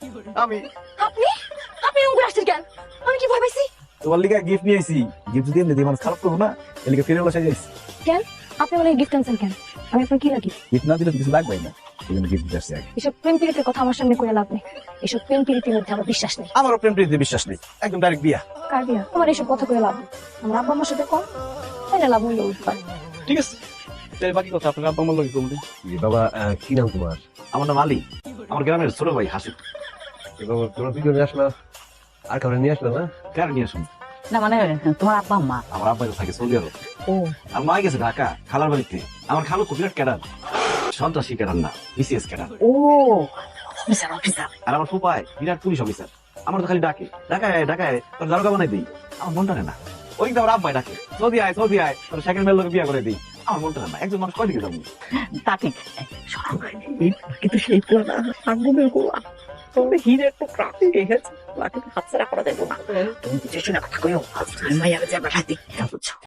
আমি আপনি আপনি এরকম করে আসছেন কেন? আমি কি ভয় পাইছি? তোমার লিগে গিফট নিয়ে আইছি। গিফট যদি এমনি দিয়ে মানুষ খারাপ করবো না, এর লিগে ফিরে বসে যাইছি। কেন আপনি বলে গিফট আনছেন কেন? আমি আপনার কি লাগি? গিফট না দিলে তো কিছু লাগবেই না, এই জন্য গিফট দিতে আসছি আগে। এসব প্রেম প্রীতির কথা আমার সামনে করে লাভ নেই। এসব প্রেম প্রীতির মধ্যে আমার বিশ্বাস নেই। আমারও প্রেম প্রীতিতে বিশ্বাস নেই, একদম ডাইরেক্ট বিয়া। কার বিয়া? আমার এসব কথা করে লাভ নেই। আমার আব্বা আমার সাথে কম, তাই না লাভ হইলে উঠতে পারে। ঠিক আছে, তাই বাকি কথা আপনার আব্বা আমার লগে কমবে। বাবা কি নাম তোমার? আমার নাম আলী, আমার গ্রামের ছোট ভাই হাসিব। বাবা তোমার পিছনে আসলো, আর কাউরে নিয়ে আসলো না? কার নিয়ে আসুন? না মানে তোমার আব্বা আম্মা। আমার আব্বা তো থাকে সৌদি আরব, ও আর মা গেছে ঢাকা খালার বাড়িতে। আমার খালু তো বিরাট ক্যাডার, সন্ত্রাসী ক্যাডার না, বিসিএস ক্যাডার। ও অফিসার অফিসার। আর আমার ফুপায় বিরাট পুলিশ অফিসার। আমার তো খালি ডাকে ঢাকায় ঢাকায়, তোর দারোগা বানাই দিই। আমার মনটা না ওই কিন্তু আমার আব্বাই ডাকে, সৌদি আয় সৌদি আয়, তোর সেকেন্ড মেয়ের লোকে বিয়া করে দিই। আমার মনটা না, একজন মানুষ কয়দিকে যাবো? তা ঠিক কিন্তু সেই পুরানা আঙ্গুলের গোলা তোমাদের হিরের টুকরা ঠিক আছে, বাকি হাত ছাড়া করা যাবে না। তুমি বুঝেছো না কথা কইও, মাইয়ারে যা পাঠাইতে বুঝছো।